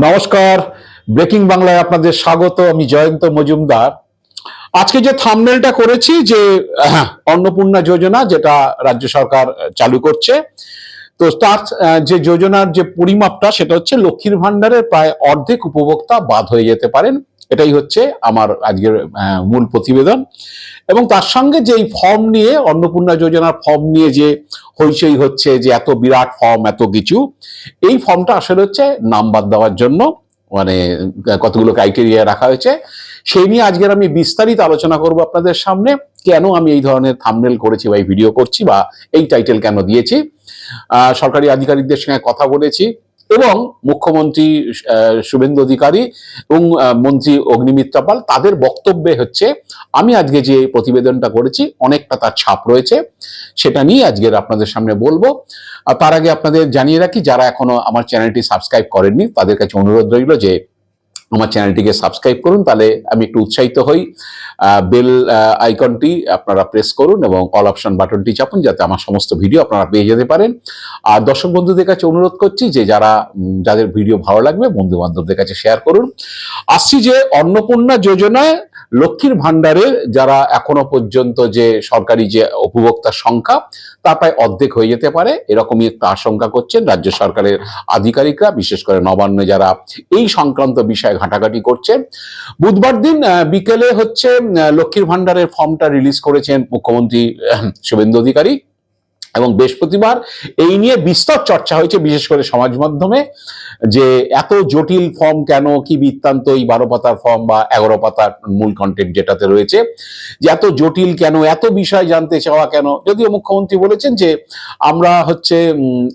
নমস্কার, ব্রেকিং বাংলায় আপনাদের স্বাগত। আমি জয়ন্ত মজুমদার। আজকে যে থাম্বনেলটা করেছি যে অন্নপূর্ণা যোজনা, যেটা রাজ্য সরকার চালু করছে, তো তার যে যোজনার যে পরিমাপটা সেটা হচ্ছে লক্ষ্মীর ভান্ডারের প্রায় অর্ধেক উপভোক্তা বাদ হয়ে যেতে পারেন। এটাই হচ্ছে আমার আজকের মূল প্রতিবেদন। এবং তার সঙ্গে যে এই ফর্ম নিয়ে, অন্নপূর্ণা যোজনার ফর্ম নিয়ে যে হইচই হচ্ছে, যে এত বিরাট ফর্ম, এত কিছু, এই ফর্মটা আসলে হচ্ছে নাম্বার দেওয়ার জন্য, মানে কতগুলো ক্রাইটেরিয়া রাখা হয়েছে, সেই নিয়ে আজকের আমি বিস্তারিত আলোচনা করব আপনাদের সামনে। কেন আমি এই ধরনের থাম্বনেল করেছি বা এই ভিডিও করছি বা এই টাইটেল কেন দিয়েছি, সরকারি আধিকারিকদের সঙ্গে কথা বলেছি এবং মুখ্যমন্ত্রী শুভেন্দু অধিকারী এবং মন্ত্রী অগ্নিমিত্রা পাল, তাদের বক্তব্যে হচ্ছে আমি আজকে যে প্রতিবেদনটা করেছি অনেকটা তার ছাপ রয়েছে, সেটা নিয়ে আজকের আপনাদের সামনে বলবো। আর তার আগে আপনাদের জানিয়ে রাখি, যারা এখনো আমার চ্যানেলটি সাবস্ক্রাইব করেননি তাদের কাছে অনুরোধ রইল যে আমার চ্যানেলটিকে সাবস্ক্রাইব করুন, তাহলে আমি একটু উৎসাহিত হই। বেল আইকনটি আপনারা প্রেস করুন এবং অল অপশন বাটনটি চাপুন, যাতে আমার সমস্ত ভিডিও আপনারা পেয়ে যেতে পারেন। আর দর্শক বন্ধুদের কাছে অনুরোধ করছি যে যাদের ভিডিও ভালো লাগবে বন্ধু বান্ধবদের কাছে শেয়ার করুন। আসছি যে অন্নপূর্ণা যোজনায় লক্ষ্মীর ভান্ডারের যারা এখনো পর্যন্ত যে সরকারি যে উপভোক্তার সংখ্যা, তা প্রায় অর্ধেক হয়ে যেতে পারে, এরকমই একটা আশঙ্কা করছেন রাজ্য সরকারের আধিকারিকরা, বিশেষ করে নবান্নে যারা এই সংক্রান্ত বিষয়ে ঘাটাঘাটি করছেন। বুধবার দিন বিকেলে হচ্ছে লক্ষ্মীর ভান্ডারের ফর্মটা রিলিজ করেছেন মুখ্যমন্ত্রী শুভেন্দু অধিকারী, এবং বৃহস্পতিবার এই নিয়ে বিস্তর চর্চা হয়েছে, বিশেষ করে সমাজ মাধ্যমে, যে এত জটিল ফর্ম কেন, কি বৃত্তান্ত এই 12 পাতার ফর্ম বা 11 পাতার মূল কন্টেন্ট যেটাতে রয়েছে, যে এত জটিল কেন, এত বিষয় জানতে চাওয়া কেন। যদিও মুখ্যমন্ত্রী বলেছেন যে আমরা হচ্ছে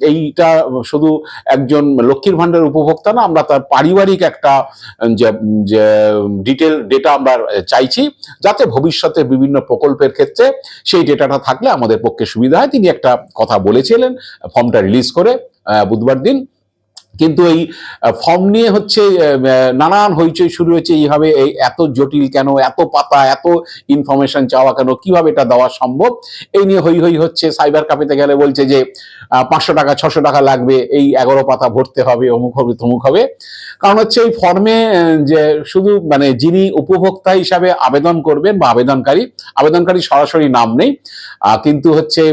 এইটা শুধু একজন লক্ষ্মীর ভান্ডার উপভোক্তা না, আমরা তার পারিবারিক একটা যে ডিটেল ডেটা আমরা চাইছি, যাতে ভবিষ্যতে বিভিন্ন প্রকল্পের ক্ষেত্রে সেই ডেটাটা থাকলে আমাদের পক্ষে সুবিধা হয়। তিনি একটা কথা বলেছিলেন ফর্মটা রিলিজ করে বুধবার দিন। কিন্তু এই ফর্ম নিয়ে হচ্ছে নানান হইচই শুরু হয়েছে। এইভাবে এই এত জটিল কেন, এত পাতা, এত ইনফরমেশন চাওয়া কেন, কিভাবে এটা দেওয়া সম্ভব, এই নিয়ে হই হই হচ্ছে। সাইবার ক্যাফেতে গেলে বলছে যে 500 টাকা 600 টাকা লাগবে, এই 11 পাতা ভরতে হবে, অমুক হবে তমুক হবে। কারণ হচ্ছে এই ফর্মে যে শুধু মানে যিনি উপভোক্তা হিসাবে আবেদন করবেন বা আবেদনকারী সরাসরি নাম নেই, কিন্তু হচ্ছে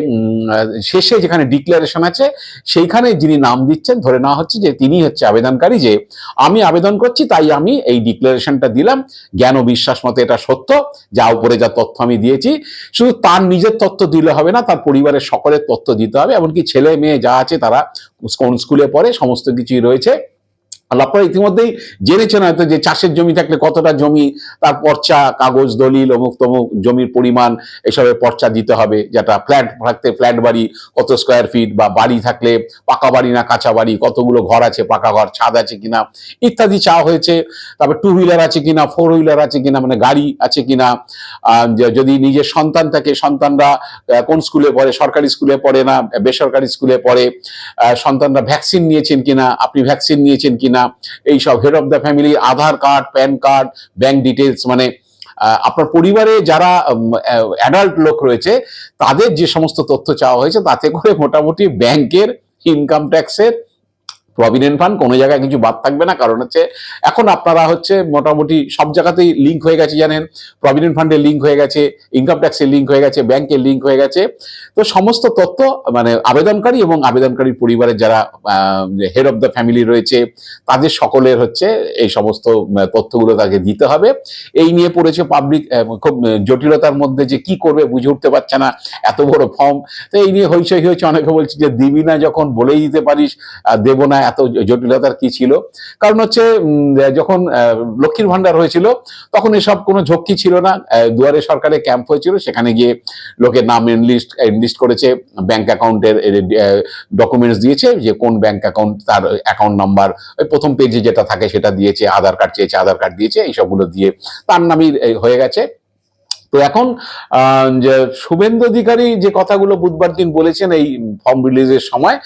শেষে যেখানে ডিক্লারেশন আছে সেইখানে যিনি নাম দিচ্ছেন, ধরে নেওয়া হচ্ছে যে তিনি হচ্ছে আবেদনকারী, যে আমি আবেদন করছি তাই আমি এই ডিক্লারেশনটা দিলাম, জ্ঞান ও বিশ্বাস মতে এটা সত্য, যা উপরে যা তথ্য আমি দিয়েছি। শুধু তার নিজের তথ্য দিলে হবে না, তার পরিবারের সকলের তথ্য দিতে হবে, এমনকি ছেলে মেয়ে যা আছে তারা কোন স্কুলে পড়ে, সমস্ত কিছুই রয়েছে। আপনারা ইতিমধ্যেই জেনেছেন হয়তো যে চাষের জমি থাকলে কতটা জমি, তার পর্চা, কাগজ, দলিল, অমুক তমুক, জমির পরিমাণ, এসবের পর্চা দিতে হবে। যেটা ফ্ল্যাট থাকতে ফ্ল্যাট বাড়ি কত স্কোয়ার ফিট, বা বাড়ি থাকলে পাকা বাড়ি না কাঁচা বাড়ি, কতগুলো ঘর আছে, পাকা ঘর, ছাদ আছে কিনা ইত্যাদি চাওয়া হয়েছে। তারপর 2 হুইলার আছে কিনা, 4 হুইলার আছে কিনা, মানে গাড়ি আছে কিনা, যদি নিজের সন্তান থাকে, সন্তানরা কোন স্কুলে পড়ে, সরকারি স্কুলে পড়ে না বেসরকারি স্কুলে পড়ে, সন্তানরা ভ্যাকসিন নিয়েছেন কিনা, আপনি ভ্যাকসিন নিয়েছেন কিনা, এইসব, head of the family, Aadhaar card, pan card, bank details, মানে আপনার পরিবারে যারা অ্যাডাল্ট লোক রয়েছে তাদের যে সমস্ত তথ্য চাওয়া হয়েছে, তাতে করে মোটামুটি ব্যাংকের, ইনকাম ট্যাক্সের, প্রভিডেন্ট ফান্ড, কোনো জায়গায় কিছু বাদ থাকবে না। কারণ হচ্ছে এখন আপনারা হচ্ছে মোটামুটি সব জায়গাতেই লিঙ্ক হয়ে গেছে, জানেন, প্রভিডেন্ট ফান্ডের লিঙ্ক হয়ে গেছে, ইনকাম ট্যাক্সের লিঙ্ক হয়ে গেছে, ব্যাংকের লিঙ্ক হয়ে গেছে। তো সমস্ত তথ্য মানে আবেদনকারী এবং আবেদনকারীর পরিবারের যারা হেড অফ দ্য ফ্যামিলি রয়েছে তাদের সকলের হচ্ছে এই সমস্ত তথ্যগুলো তাকে দিতে হবে। এই নিয়ে পড়েছে পাবলিক খুব জটিলতার মধ্যে, যে কি করবে বুঝে উঠতে পারছে না, এত বড় ফর্ম। তো এই নিয়ে হইচই হয়েছে, অনেকে বলছে যে দিবি না যখন বলেই দিতে পারিস, দেব না, এত জটিলতার কি ছিল। কারণ হচ্ছে যখন লক্ষ্মীর ভান্ডার হয়েছিল তখন এসব কোনো ঝক্কি ছিল না। দুয়ারে সরকারে ক্যাম্প হয়েছিল, সেখানে গিয়ে লোকের নাম এনলিস্ট করেছে, ব্যাংক অ্যাকাউন্টের ডকুমেন্টস দিয়েছে, যে কোন ব্যাংক অ্যাকাউন্ট, তার অ্যাকাউন্ট নাম্বার, ওই প্রথম পেজে যেটা থাকে সেটা দিয়েছে, আধার কার্ড চেয়েছে, আধার কার্ড দিয়েছে, এইসবগুলো দিয়ে তার নামই হয়ে গেছে। তো এখন যে শুভেন্দু অধিকারী যে কথাগুলো বুধবার দিন বলেছেন এই ফর্ম রিলিজের সময়,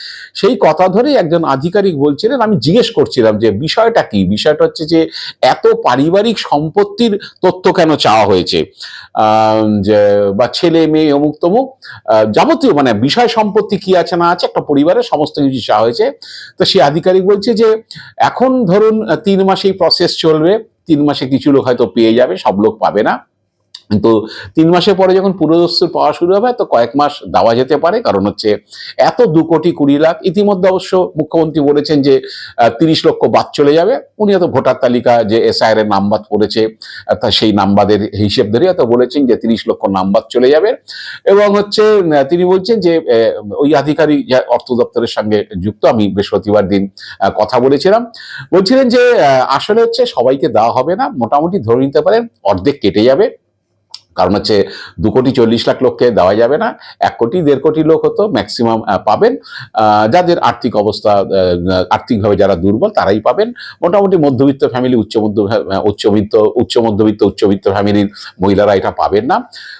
সেই কথা ধরেই একজন আধিকারিক বলছিলেন, আমি জিজ্ঞেস করছিলাম যে বিষয়টা কি, বিষয়টা হচ্ছে যে এত পারিবারিক সম্পত্তির তথ্য কেন চাওয়া হয়েছে, যে বা ছেলে মেয়ে অমুক তমুক যাবতীয় মানে বিষয় সম্পত্তি কি আছে না আছে একটা পরিবারের সমস্ত কিছু চাওয়া হয়েছে। তো সেই আধিকারিক বলছে যে এখন ধরুন 3 মাসেই প্রসেস চলবে, 3 মাসে কিছু লোক হয়তো পেয়ে যাবে, সব লোক পাবে না, কিন্তু 3 মাসের পরে যখন পুরোদস্তুর পাওয়া শুরু হবে তো কয়েক মাস দেওয়া যেতে পারে, কারণ হচ্ছে এত 2,20,00,000। ইতিমধ্যে অবশ্য মুখ্যমন্ত্রী বলেছেন যে 30 লক্ষ বাদ চলে যাবে। উনি হয়তো ভোটার তালিকা যে এসআইআর এর নাম বাদ পড়েছে সেই নাম্বারের হিসেব ধরে হয়তো বলেছেন যে 30 লক্ষ নাম বাদ চলে যাবে। এবং হচ্ছে তিনি বলছেন যে ওই আধিকারিক অর্থ দপ্তরের সঙ্গে যুক্ত, আমি বৃহস্পতিবার দিন কথা বলেছিলাম, বলছিলেন যে আসলে হচ্ছে সবাইকে দেওয়া হবে না, মোটামুটি ধরে নিতে পারেন অর্ধেক কেটে যাবে, কারণ হচ্ছে 2,40,00,000 লোককে দেওয়া যাবে না, 1,00,00,000-1,50,00,000 লোক হতো ম্যাক্সিমাম পাবেন, যাদের আর্থিক অবস্থা আর্থিকভাবে যারা দুর্বল তারাই পাবেন। মোটামুটি মধ্যবিত্ত ফ্যামিলি, উচ্চবিত্ত ফ্যামিলির মহিলারা এটা পাবেন না।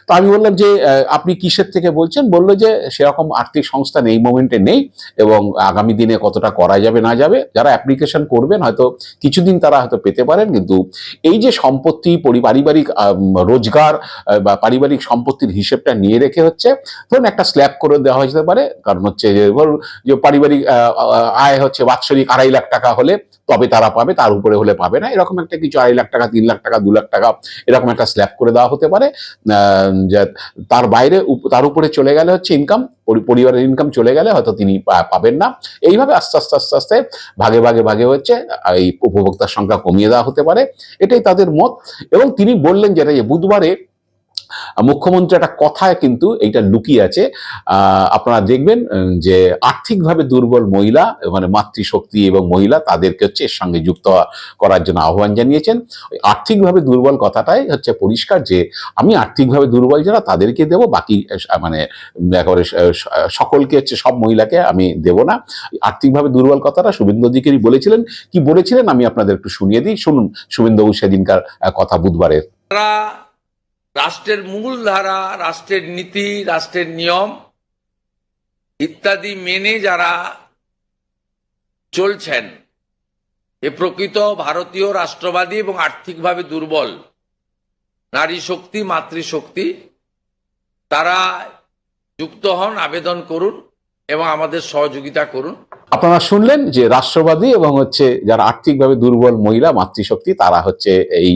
তো আমি বললাম যে আপনি কিসের থেকে বলছেন? বললো যে সেরকম আর্থিক সংস্থান এই মোমেন্টে নেই, এবং আগামী দিনে কতটা করা যাবে না যাবে, যারা অ্যাপ্লিকেশন করবেন হয়তো কিছুদিন তারা হয়তো পেতে পারেন, কিন্তু এই যে সম্পত্তি পারিবারিক রোজগার বা পারিবারিক সম্পত্তির হিসেবটা নিয়ে রেখে হচ্ছে ধরুন একটা স্ল্যাব করে দেওয়া যেতে পারে, কারণ হচ্ছে যে পারিবারিক আয় হচ্ছে বাৎসরিক 2.5 লাখ টাকা হলে তবে তারা পাবে, তার উপরে হলে পাবে না, এরকম একটা কিছু 2.5 লাখ টাকা, 3 লাখ টাকা, 2 লাখ টাকা এরকম একটা স্ল্যাব করে দেওয়া হতে পারে। তার বাইরে তার উপরে চলে গেলে হচ্ছে ইনকাম, পরিবারের ইনকাম চলে গেলে হয়তো তিনি পাবেন না। এইভাবে আস্তে আস্তে আস্তে আস্তে ভাগে হচ্ছে এই উপভোক্তার সংখ্যা কমিয়ে দেওয়া হতে পারে, এটাই তাদের মত। এবং তিনি বললেন যেটা যে বুধবারে মুখ্যমন্ত্রী একটা কথায় কিন্তু এইটা লুকিয়ে আছে, আপনারা দেখবেন যে আর্থিকভাবে দুর্বল মহিলা মানে মাতৃশক্তি এবং মহিলা তাদেরকে হচ্ছে এর সঙ্গে যুক্ত করার জন্য আহ্বান জানিয়েছেন। আর্থিকভাবে দুর্বল কথাটাই হচ্ছে পরিষ্কার যে আমি আর্থিকভাবে দুর্বল যারা তাদেরকে দেব, বাকি মানে একেবারে সকলকে হচ্ছে সব মহিলাকে আমি দেব না। আর্থিকভাবে দুর্বল কথাটা শুভেন্দু অধিকারী বলেছিলেন, কি বলেছিলেন আমি আপনাদের একটু শুনিয়ে দিই, শুনুন শুভেন্দুবাবু সেদিনকার কথা বুধবারের। রাষ্ট্রের মূল ধারা, রাষ্ট্রের নীতি, রাষ্ট্রের নিয়ম ইত্যাদি মেনে যারা চলছেন, এ প্রকৃত ভারতীয় রাষ্ট্রবাদী এবং আর্থিকভাবে দুর্বল নারী শক্তি, মাতৃশক্তি, তারা যুক্ত হন, আবেদন করুন এবং আমাদের সহযোগিতা করুন। আপনারা শুনলেন যে রাষ্ট্রবাদী এবং হচ্ছে যারা আর্থিকভাবে দুর্বল মহিলা মাতৃশক্তি তারা হচ্ছে এই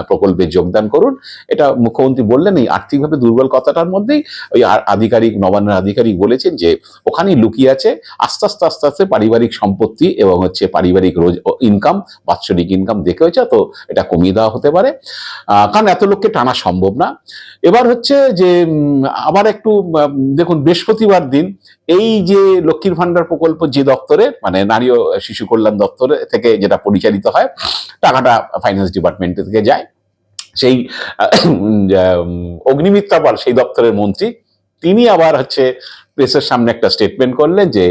প্রকল্পে যোগদান করুন, এটা মুখ্যমন্ত্রী বললেন। এই আর্থিকভাবে দুর্বল কথাটার মধ্যেই ওই আধিকারিক, নবান্নের আধিকারিক বলেছেন যে ওখানেই লুকিয়ে আছে আস্তে আস্তে পারিবারিক সম্পত্তি এবং হচ্ছে পারিবারিক ইনকাম, বাৎসরিক ইনকাম দেখে হচ্ছে তো এটা কমিয়ে দেওয়া হতে পারে, কারণ এত লোককে টানা সম্ভব না। এবার হচ্ছে যে আবার একটু দেখুন, বৃহস্পতিবার দিন এই যে লক্ষ্মীর ভান্ডার প্রকল্প যে দপ্তরে মানে নারী ও শিশু কল্যাণ দপ্তরে থেকে যেটা পরিচালিত হয়, টাকাটা ফাইন্যান্স ডিপার্টমেন্ট থেকে যায়, সেই অগ্নিমিত্রা পাল সেই দপ্তরের মন্ত্রী তিনি আবার হচ্ছে প্রেসের সামনে একটা স্টেটমেন্ট করলেন যে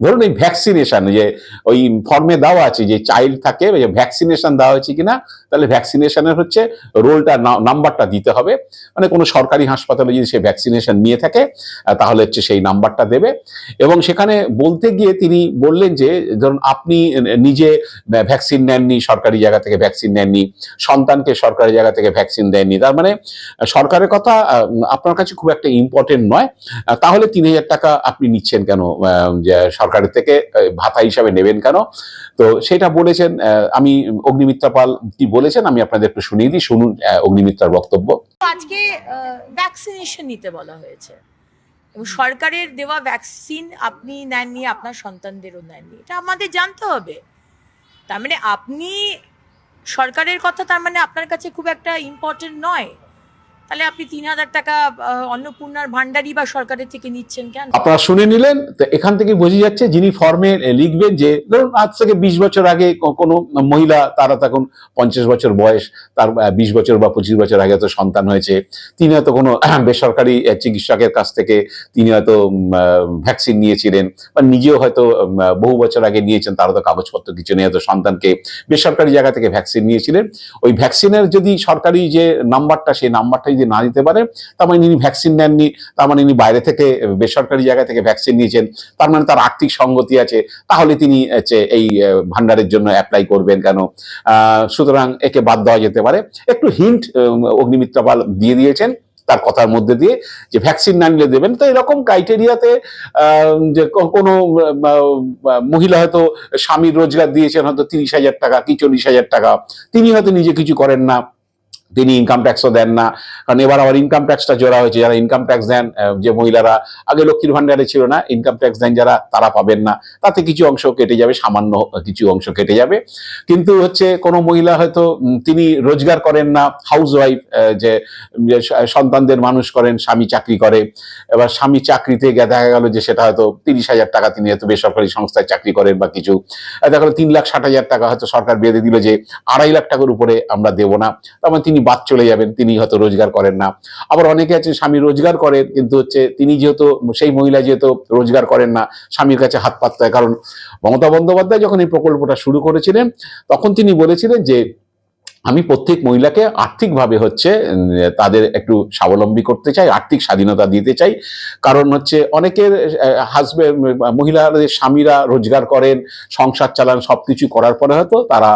ধরুন এই ভ্যাকসিনেশন যে ওই ফর্মে দেওয়া আছে যে চাইল্ড থাকে, ভ্যাকসিনেশন দেওয়া হয়েছে কিনা, তাহলে ভ্যাকসিনেশনের হচ্ছে রোলটা নাম্বারটা দিতে হবে, মানে কোনো সরকারি হাসপাতালে যদি সে ভ্যাকসিনেশন নিয়ে থাকে তাহলে হচ্ছে সেই নাম্বারটা দেবে। এবং সেখানে বলতে গিয়ে তিনি বললেন যে ধরুন আপনি নিজে ভ্যাকসিন নেননি, সরকারি জায়গা থেকে ভ্যাকসিন নেননি, সন্তানকে সরকারি জায়গা থেকে ভ্যাকসিন দেননি, তার মানে সরকারের কথা আপনার কাছে খুব একটা ইম্পর্টেন্ট নয়, তাহলে 3,000 টাকা আপনি নিচ্ছেন কেন, সরকারের থেকে ভাতা হিসাবে নেবেন কেন? তো সেটা বলেছেন, আমি অগ্নিমিত্রা পাল কি বলেছেন আমি আপনাদের একটু শুনিয়ে দিই, শুনুন অগ্নিমিত্রার বক্তব্য। আজকে ভ্যাকসিনেশন নিতে বলা হয়েছে এবং সরকারের দেওয়া ভ্যাকসিন আপনি নেননি, আপনার সন্তানদেরও নেননি, এটা আমাদের জানতে হবে। তার মানে আপনি সরকারের কথা তার মানে আপনার কাছে খুব একটা ইম্পর্টেন্ট নয়, তাহলে আপনি 3,000 টাকা অন্নপূর্ণার ভান্ডারী বা সরকারের থেকে নিচ্ছেন কেন? আপনারা শুনে নিলেন, তো এখান থেকে বোঝা যাচ্ছে যিনি ফর্মে লিখবেন যে ধরুন আজ থেকে 20 বছর আগে কোনো মহিলা, তারা তখন 50 বছর বয়স, তার 20 বছর বা 25 বছর আগে তো সন্তান হয়েছে, তিনি হয়তো কোনো বেসরকারি চিকিৎসকের কাছ থেকে তিনি হয়তো ভ্যাকসিন নিয়েছিলেন, বা নিজেও হয়তো বহু বছর আগে নিয়েছেন, তারা তো কাগজপত্র কিছু নেই, হয়তো সন্তানকে বেসরকারি জায়গা থেকে ভ্যাকসিন নিয়েছিলেন। ওই ভ্যাকসিনের যদি সরকারি যে নাম্বারটা, সেই নাম্বারটা যদি না দিতে পারে, তার মানে ইনি ভ্যাকসিন নেননি, তার মানে ইনি বাইরে থেকে বেসরকারি জায়গা থেকে ভ্যাকসিন নিয়েছেন, তার মানে তার আর্থিক সঙ্গতি আছে, তাহলে তিনি এই ভান্ডারের জন্য অ্যাপ্লাই করবেন কেন? সুতরাং একে বাদ দেওয়া যেতে পারে। একটু হিন্ট অগ্নিমিত্রা পাল দিয়ে দিয়েছেন তার কথার মধ্যে দিয়ে, যে ভ্যাকসিন না নিলে দেবেন। তো এরকম ক্রাইটেরিয়াতে যে কোনো মহিলা হয়তো স্বামীর রোজগার দিয়েছেন হয়তো 30,000 টাকা কি 40,000 টাকা, তিনি হয়তো নিজে কিছু করেন না, তিনি ইনকাম ট্যাক্সও দেন না, কারণ এবার আবার ইনকাম ট্যাক্সটা জোড়া হয়েছে। যারা ইনকাম ট্যাক্স দেন, যে মহিলারা আগে লক্ষ্মীর ভান্ডারে ছিল না, ইনকাম ট্যাক্স দেন যারা, তারা পাবেন না, তাতে কিছু অংশ কেটে যাবে, সামান্য কিছু অংশ কেটে যাবে। কিন্তু হচ্ছে কোনো মহিলা হয়তো তিনি রোজগার করেন না, হাউস ওয়াইফ, যে সন্তানদের মানুষ করেন, স্বামী চাকরি করে, এবার স্বামী চাকরিতে দেখা গেল যে সেটা হয়তো 30,000 টাকা, তিনি হয়তো বেসরকারি সংস্থায় চাকরি করেন বা কিছু, দেখা গেলো 3,60,000 টাকা হয়তো সরকার বেঁধে দিল যে 2.5 লাখ টাকার উপরে আমরা দেবো না, তার মানে তিনি বাদ চলে যাবেন, তিনি হয়তো রোজগার করেন না। আবার অনেকে আছে স্বামী রোজগার করেন, কিন্তু হচ্ছে তিনি যেহেতু, সেই মহিলা যেহেতু রোজগার করেন না, স্বামীর কাছে হাত পাততে হয়। কারণ মমতা বন্দ্যোপাধ্যায় যখন এই প্রকল্পটা শুরু করেছিলেন, তখন তিনি বলেছিলেন যে আমি প্রত্যেক মহিলাকে আর্থিকভাবে হচ্ছে তাদের একটু স্বাবলম্বী করতে চাই, আর্থিক স্বাধীনতা দিতে চাই। কারণ হচ্ছে অনেকের হাজবেন্ড, মহিলাদের স্বামীরা রোজগার করেন, সংসার চালান, সবকিছু করার পরে হয়তো তারা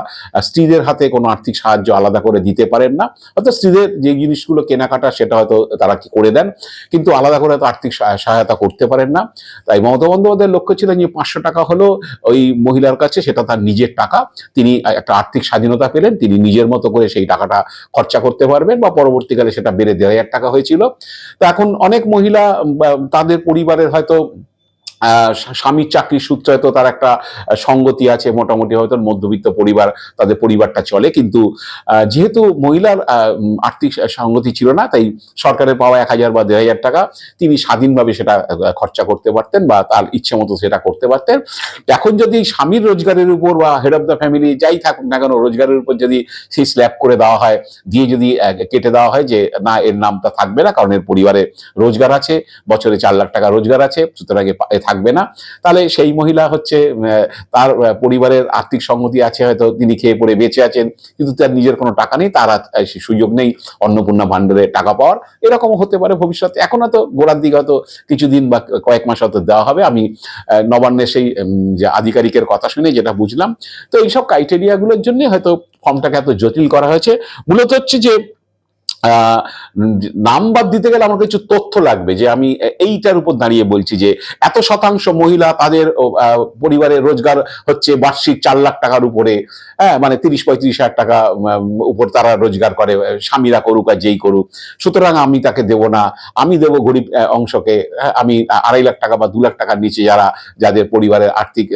স্ত্রীদের হাতে কোনো আর্থিক সাহায্য আলাদা করে দিতে পারেন না। হয়তো স্ত্রীদের যে জিনিসগুলো কেনাকাটা সেটা হয়তো তারা করে দেন, কিন্তু আলাদা করে হয়তো আর্থিক সহায়তা করতে পারেন না। তাই মমতা বন্দ্যোপাধ্যায়ের লক্ষ্য ছিল যে 500 টাকা হলো ওই মহিলার কাছে, সেটা তার নিজের টাকা, তিনি একটা আর্থিক স্বাধীনতা পেলেন, তিনি নিজের মতো করে সেই টাকাটা খরচা করতে পারবেন, বা পরবর্তীকালে সেটা বেড়ে 1,500 টাকা হয়েছিল। তো এখন অনেক মহিলা তাদের পরিবারের হয়তো স্বামীর চাকরির সূত্রে হয়তো তার একটা সঙ্গতি আছে, মোটামুটি হয়তো মধ্যবিত্ত পরিবার, তাদের পরিবারটা চলে, কিন্তু যেহেতু মহিলার আর্থিক সঙ্গতি ছিল না, তাই সরকারের পাওয়া 1,000 বা 1,500 টাকা তিনি স্বাধীনভাবে সেটা খরচা করতে পারতেন, বা তার ইচ্ছে মতো সেটা করতে পারতেন। এখন যদি স্বামীর রোজগারের উপর বা হেড অফ দ্য ফ্যামিলি যাই থাকুক না কেন, রোজগারের উপর যদি সেই স্ল্যাব করে দেওয়া হয়, দিয়ে যদি কেটে দেওয়া হয় যে না, এর নামটা থাকবে না, কারণ এর পরিবারে রোজগার আছে, বছরে 4 লাখ টাকা রোজগার আছে, সুতরাং থাকবে না, তাহলে সেই মহিলা হচ্ছে তার পরিবারের আর্থিক সঙ্গতি আছে, হয়তো তিনি খেয়ে পড়ে বেঁচে আছেন, কিন্তু তার নিজের কোনো টাকা নেই, তার সুযোগ নেই অন্নপূর্ণা ভান্ডারে টাকা পাওয়ার। এরকম হতে পারে ভবিষ্যতে। এখন হয়তো গোড়ার দিকে হয়তো কিছুদিন বা কয়েক মাস হয়তো দেওয়া হবে, আমি নবান্নের সেই যে আধিকারিকের কথা শুনে যেটা বুঝলাম। তো এইসব ক্রাইটেরিয়াগুলোর জন্য হয়তো ফর্মটাকে এত জটিল করা হয়েছে। মূলত হচ্ছে যে নাম বাদ দিতে গেলে আমার কিছু তথ্য লাগবে, যে আমি এইটার উপর দাঁড়িয়ে বলছি যে এত শতাংশ মহিলা তাদের পরিবারের রোজগার হচ্ছে বার্ষিক 4 লাখ টাকার উপরে, হ্যাঁ, মানে 30-35,000 টাকা উপর তারা রোজগার করে, স্বামীরা করুক আর যেই করুক, সুতরাং আমি তাকে দেব না, আমি দেব গরিব অংশকে, আমি 2.5 লাখ টাকা বা 2 লাখ টাকার নিচে যাদের পরিবারের আর্থিক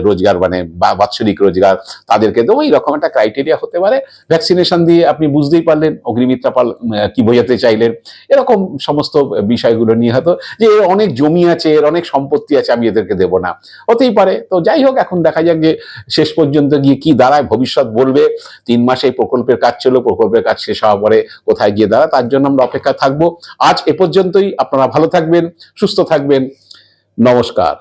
রোজগার মানে বাৎসরিক রোজগার, তাদেরকে দেবো। এইরকম একটা ক্রাইটেরিয়া হতে পারে। ভ্যাকসিনেশন দিয়ে আপনি বুঝতেই পারলেন অগ্নিমিত্রা পাল কি বোঝাতে চাইলেন। এরকম সমস্ত বিষয়গুলো নিয়ে হয়তো, যে এর অনেক জমি আছে, এর অনেক সম্পত্তি আছে, আমি এদেরকে দেব না, হতেই পারে। তো যাই হোক, এখন দেখা যাক যে শেষ পর্যন্ত গিয়ে কি দাঁড়ায়, ভবিষ্যৎ বলবে। 3 মাসে এই প্রকল্পের কাজ ছিল, প্রকল্পের কাজ শেষ হওয়ার পরে কোথায় গিয়ে দাঁড়ায়, তার জন্য আমরা অপেক্ষা থাকবো। আজ এ পর্যন্তই। আপনারা ভালো থাকবেন, সুস্থ থাকবেন। নমস্কার।